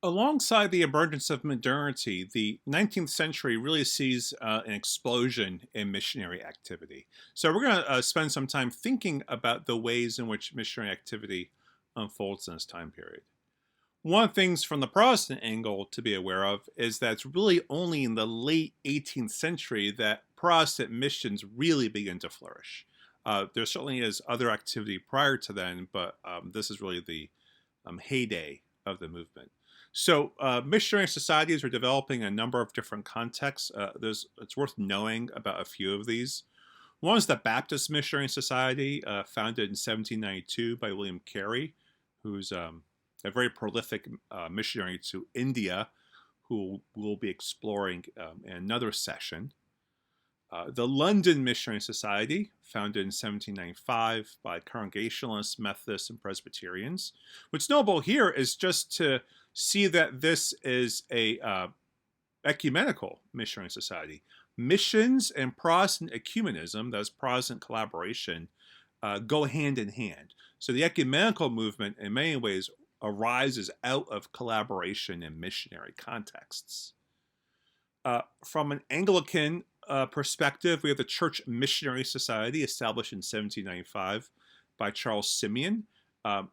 Alongside the emergence of modernity, the 19th century really sees an explosion in missionary activity. So, we're going to spend some time thinking about the ways in which missionary activity unfolds in this time period. One of the things from the Protestant angle to be aware of is that it's really only in the late 18th century that Protestant missions really begin to flourish. There certainly is other activity prior to then, but this is really the heyday of the movement. So, missionary societies are developing in a number of different contexts. It's worth knowing about a few of these. One is the Baptist Missionary Society, founded in 1792 by William Carey, who's a very prolific missionary to India, who we'll be exploring in another session. The London Missionary Society, founded in 1795 by Congregationalists, Methodists, and Presbyterians. What's notable here is just to see that this is a ecumenical missionary society. Missions and Protestant ecumenism, that's Protestant collaboration, go hand in hand. So the ecumenical movement, in many ways, arises out of collaboration in missionary contexts. From an Anglican perspective, we have the Church Missionary Society, established in 1795 by Charles Simeon.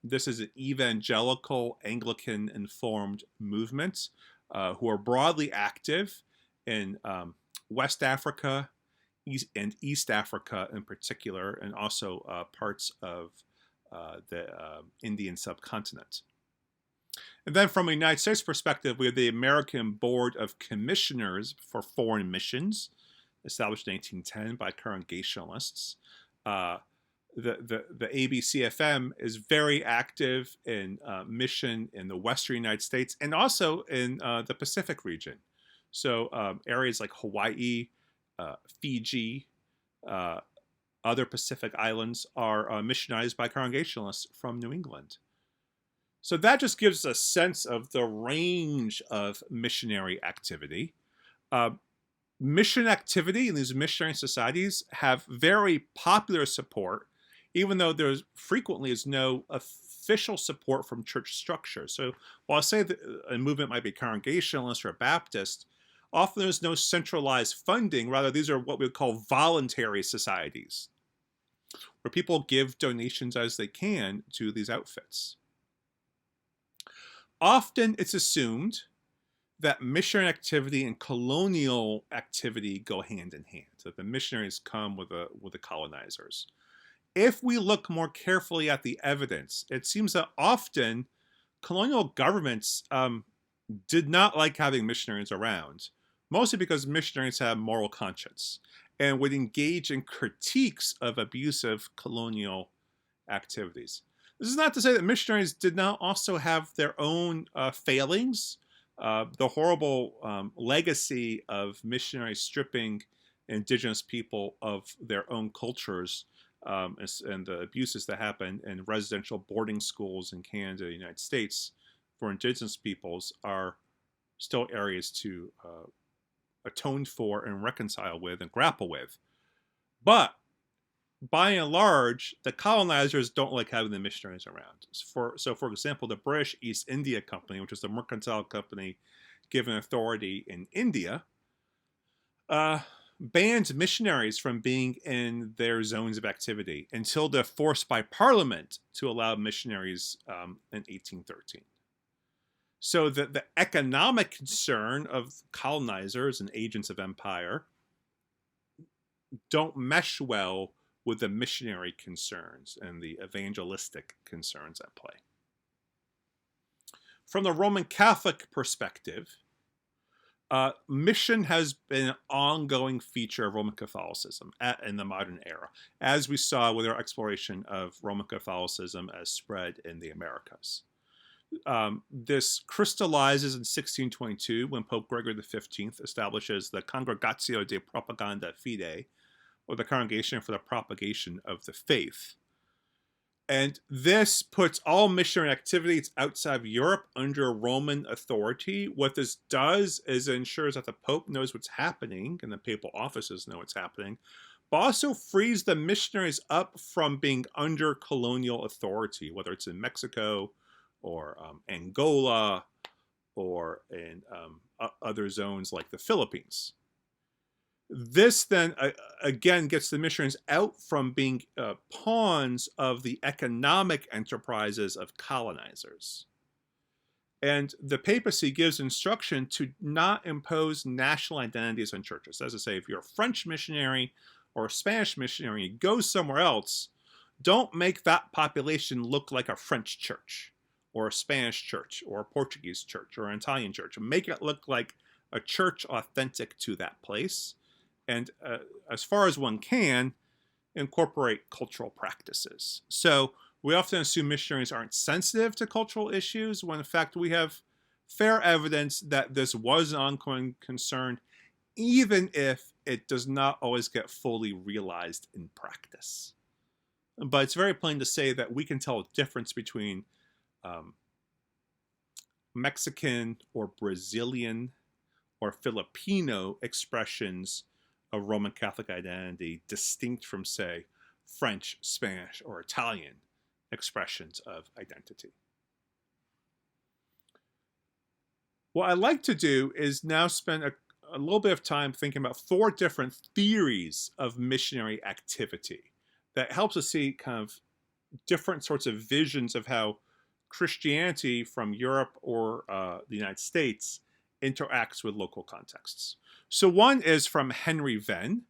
This is an evangelical Anglican-informed movement who are broadly active in West Africa and East Africa in particular, and also parts of the Indian subcontinent. And then from a United States perspective, we have the American Board of Commissioners for Foreign Missions, established in 1810 by Congregationalists. The ABCFM is very active in mission in the Western United States and also in the Pacific region. So areas like Hawaii, Fiji, other Pacific islands are missionized by Congregationalists from New England. So that just gives a sense of the range of missionary activity. Mission activity in these missionary societies have very popular support, even though there frequently is no official support from church structure. So while I say that a movement might be Congregationalist or Baptist, often there's no centralized funding. Rather, these are what we would call voluntary societies, where people give donations as they can to these outfits. Often it's assumed that missionary activity and colonial activity go hand in hand, that the missionaries come with the colonizers. If we look more carefully at the evidence, it seems that often colonial governments did not like having missionaries around, mostly because missionaries have moral conscience and would engage in critiques of abusive colonial activities. This is not to say that missionaries did not also have their own failings. The horrible legacy of missionaries stripping indigenous people of their own cultures and the abuses that happen in residential boarding schools in Canada and the United States for indigenous peoples are still areas to atone for and reconcile with and grapple with. But by and large, the colonizers don't like having the missionaries around. So for example, the British East India Company, which is the mercantile company given authority in India, banned missionaries from being in their zones of activity until they're forced by Parliament to allow missionaries in 1813. So the economic concern of colonizers and agents of empire don't mesh well with the missionary concerns and the evangelistic concerns at play. From the Roman Catholic perspective, mission has been an ongoing feature of Roman Catholicism in the modern era, as we saw with our exploration of Roman Catholicism as spread in the Americas. This crystallizes in 1622 when Pope Gregory XV establishes the Congregatio de Propaganda Fidei, or the Congregation for the Propagation of the Faith. And this puts all missionary activities outside of Europe under Roman authority. What this does is it ensures that the Pope knows what's happening and the papal offices know what's happening, but also frees the missionaries up from being under colonial authority, whether it's in Mexico or Angola or in other zones like the Philippines. This then again gets the missionaries out from being pawns of the economic enterprises of colonizers. And the papacy gives instruction to not impose national identities on churches. As I say, if you're a French missionary or a Spanish missionary, you go somewhere else, don't make that population look like a French church or a Spanish church or a Portuguese church or an Italian church. Make it look like a church authentic to that place. And as far as one can, incorporate cultural practices. So we often assume missionaries aren't sensitive to cultural issues, when in fact we have fair evidence that this was an ongoing concern, even if it does not always get fully realized in practice. But it's very plain to say that we can tell a difference between Mexican or Brazilian or Filipino expressions of Roman Catholic identity distinct from, say, French, Spanish, or Italian expressions of identity. What I like to do is now spend a little bit of time thinking about 4 different theories of missionary activity that helps us see kind of different sorts of visions of how Christianity from Europe or the United States interacts with local contexts. So one is from Henry Venn,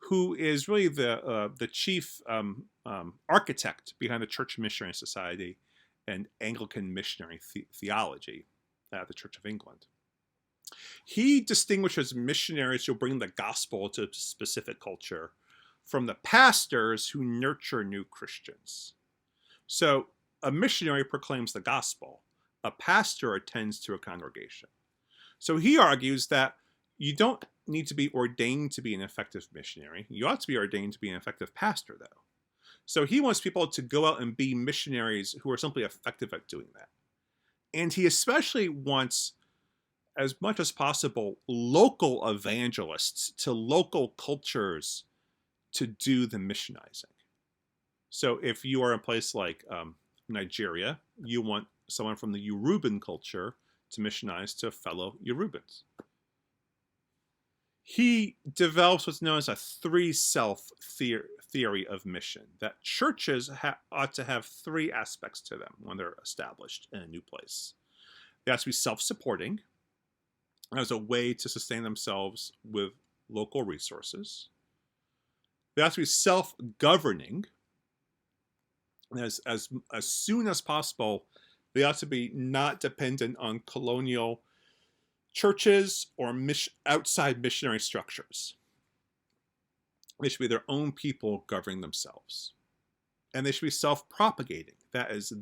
who is really the chief architect behind the Church Missionary Society and Anglican missionary theology at the Church of England. He distinguishes missionaries who bring the gospel to a specific culture from the pastors who nurture new Christians. So a missionary proclaims the gospel. A pastor attends to a congregation. So he argues that you don't need to be ordained to be an effective missionary. You ought to be ordained to be an effective pastor, though. So he wants people to go out and be missionaries who are simply effective at doing that. And he especially wants, as much as possible, local evangelists to local cultures to do the missionizing. So if you are in a place like Nigeria, you want someone from the Yoruban culture to missionize to fellow Yorubans. He develops what's known as a 3-self theory of mission, that churches ought to have 3 aspects to them when they're established in a new place. They have to be self-supporting as a way to sustain themselves with local resources. They have to be self-governing. As soon as possible, they ought to be not dependent on colonial churches or outside missionary structures. They should be their own people governing themselves. And they should be self-propagating. That is,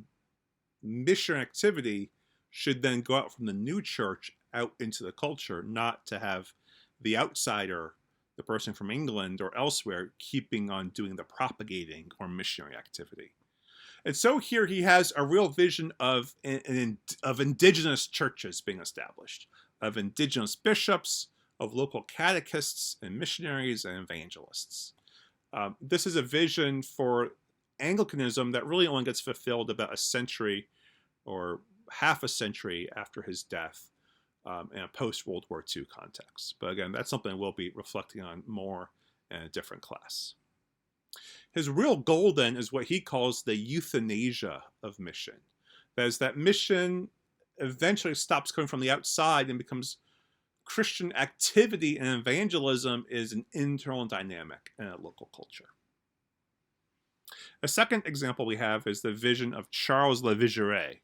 mission activity should then go out from the new church out into the culture, not to have the outsider, the person from England or elsewhere, keeping on doing the propagating or missionary activity. And so here he has a real vision of indigenous churches being established, of indigenous bishops, of local catechists and missionaries and evangelists. This is a vision for Anglicanism that really only gets fulfilled about a century or half a century after his death in a post-World War II context. But again, that's something we'll be reflecting on more in a different class. His real goal then is what he calls the euthanasia of mission. That is, that mission eventually stops coming from the outside and becomes Christian activity, and evangelism is an internal dynamic in a local culture. A second example we have is the vision of Charles Lavigerie.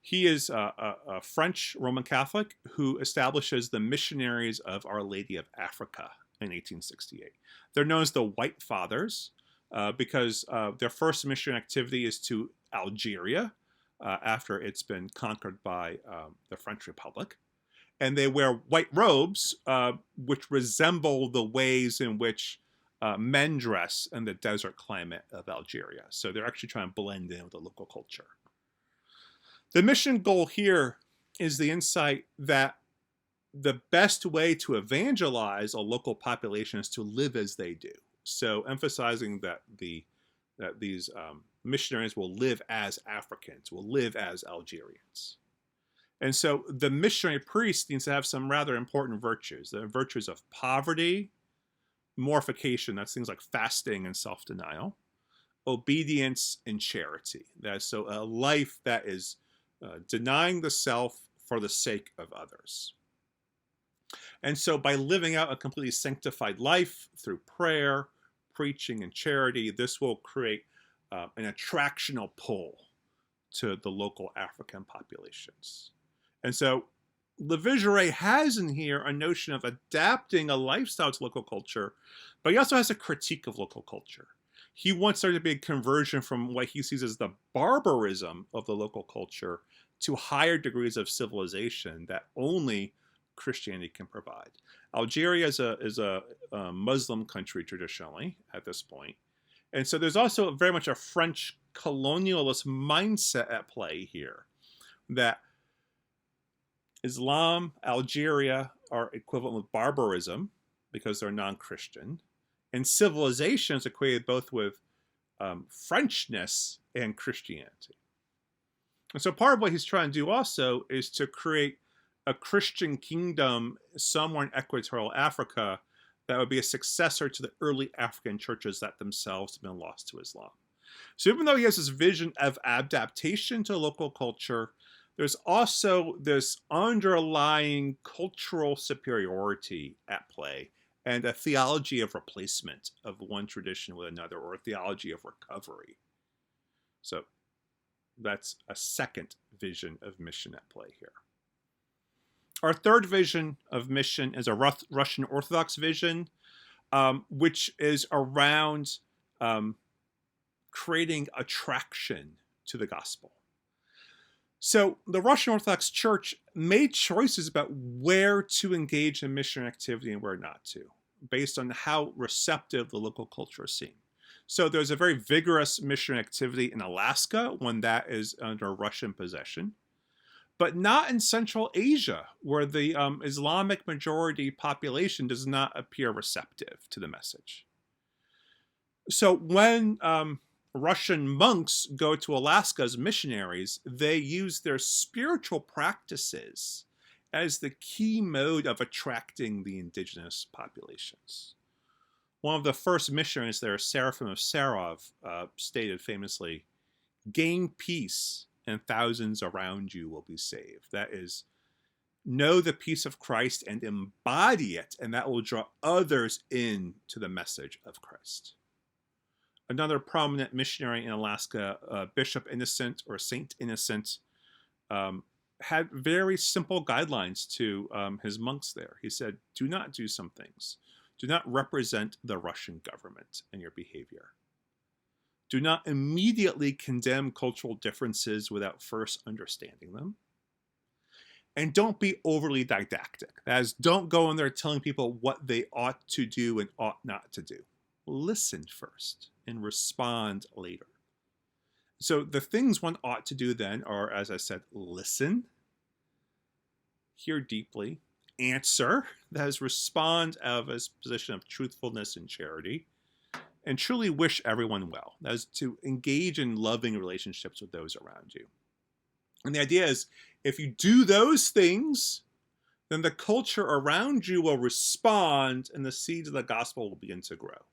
He is a French Roman Catholic who establishes the Missionaries of Our Lady of Africa in 1868. They're known as the White Fathers because their first mission activity is to Algeria after it's been conquered by the French Republic. And they wear white robes, which resemble the ways in which men dress in the desert climate of Algeria. So they're actually trying to blend in with the local culture. The mission goal here is the insight that the best way to evangelize a local population is to live as they do. So emphasizing that these missionaries will live as Africans, will live as Algerians. And so the missionary priest needs to have some rather important virtues. The virtues of poverty, mortification, that's things like fasting and self-denial, obedience and charity. That's so a life that is denying the self for the sake of others. And so by living out a completely sanctified life through prayer, preaching, and charity, this will create an attractional pull to the local African populations. And so Lavigerie has in here a notion of adapting a lifestyle to local culture, but he also has a critique of local culture. He wants there to be a conversion from what he sees as the barbarism of the local culture to higher degrees of civilization that only Christianity can provide. Algeria is a Muslim country traditionally at this point. And so there's also very much a French colonialist mindset at play here, that Islam, Algeria are equivalent with barbarism because they're non-Christian, and civilization is equated both with Frenchness and Christianity. And so part of what he's trying to do also is to create a Christian kingdom somewhere in equatorial Africa that would be a successor to the early African churches that themselves have been lost to Islam. So even though he has this vision of adaptation to local culture, there's also this underlying cultural superiority at play and a theology of replacement of one tradition with another, or a theology of recovery. So that's a second vision of mission at play here. Our third vision of mission is a Russian Orthodox vision, which is around creating attraction to the gospel. So the Russian Orthodox Church made choices about where to engage in missionary activity and where not to, based on how receptive the local culture is seeing. So there's a very vigorous missionary activity in Alaska when that is under Russian possession, but not in Central Asia, where the Islamic majority population does not appear receptive to the message. So when Russian monks go to Alaska as missionaries, they use their spiritual practices as the key mode of attracting the indigenous populations. One of the first missionaries there, Seraphim of Sarov, stated famously, "Gain peace and thousands around you will be saved." That is, know the peace of Christ and embody it, and that will draw others into the message of Christ. Another prominent missionary in Alaska, Bishop Innocent or Saint Innocent, had very simple guidelines to his monks there. He said, do not do some things. Do not represent the Russian government in your behavior. Do not immediately condemn cultural differences without first understanding them. And don't be overly didactic. That is, don't go in there telling people what they ought to do and ought not to do. Listen first and respond later. So the things one ought to do then are, as I said, listen, hear deeply, answer, that is, respond out of a position of truthfulness and charity, and truly wish everyone well. That is, to engage in loving relationships with those around you. And the idea is, if you do those things, then the culture around you will respond and the seeds of the gospel will begin to grow.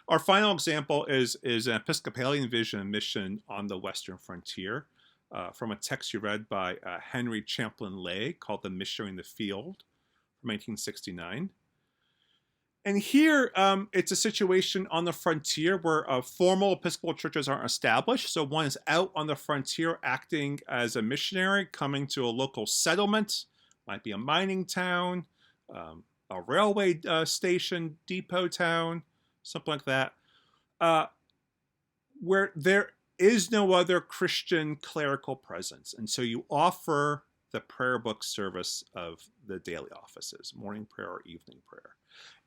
Our final example is an Episcopalian vision and mission on the Western frontier, from a text you read by Henry Champlin Lay called The Missionary in the Field from 1869. And here, it's a situation on the frontier where formal Episcopal churches aren't established. So one is out on the frontier acting as a missionary, coming to a local settlement, might be a mining town, a railway station, depot town, something like that, where there is no other Christian clerical presence. And so you offer the prayer book service of the daily offices, morning prayer or evening prayer.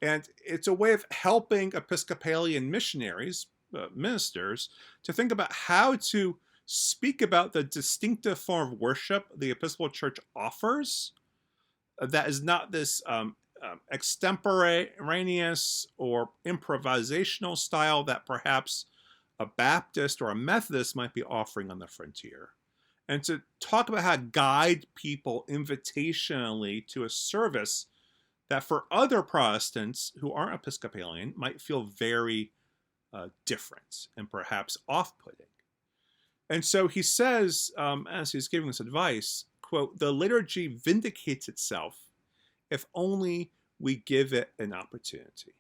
And it's a way of helping Episcopalian missionaries, ministers, to think about how to speak about the distinctive form of worship the Episcopal Church offers that is not this extemporaneous or improvisational style that perhaps a Baptist or a Methodist might be offering on the frontier, and to talk about how to guide people invitationally to a service that for other Protestants who aren't Episcopalian might feel very different and perhaps off-putting. And so he says, as he's giving this advice, quote, "The liturgy vindicates itself if only we give it an opportunity."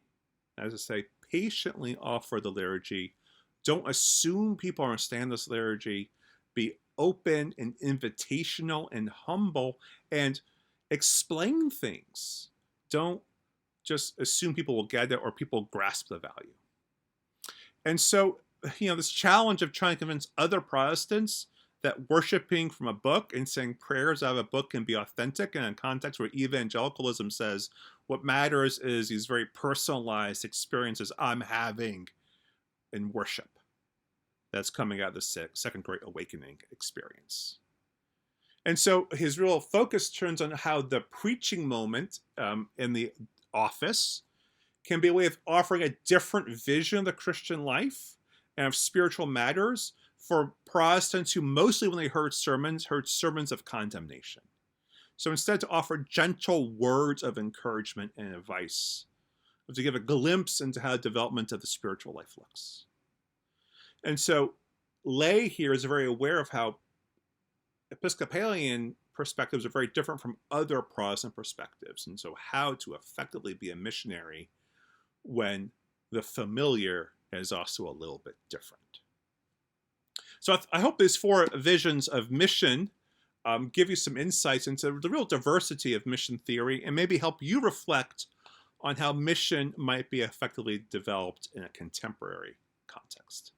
As I say, patiently offer the liturgy. Don't assume people understand this liturgy. Be open and invitational and humble, and explain things. Don't just assume people will get it or people grasp the value. And so, this challenge of trying to convince other Protestants that worshiping from a book and saying prayers out of a book can be authentic in a context where evangelicalism says what matters is these very personalized experiences I'm having in worship. That's coming out of the Second Great Awakening experience. And so his real focus turns on how the preaching moment in the office can be a way of offering a different vision of the Christian life and of spiritual matters for Protestants who mostly, when they heard sermons of condemnation. So instead, to offer gentle words of encouragement and advice, to give a glimpse into how the development of the spiritual life looks. And so Lay here is very aware of how Episcopalian perspectives are very different from other Protestant perspectives, and so how to effectively be a missionary when the familiar is also a little bit different. So I hope these 4 visions of mission give you some insights into the real diversity of mission theory and maybe help you reflect on how mission might be effectively developed in a contemporary context.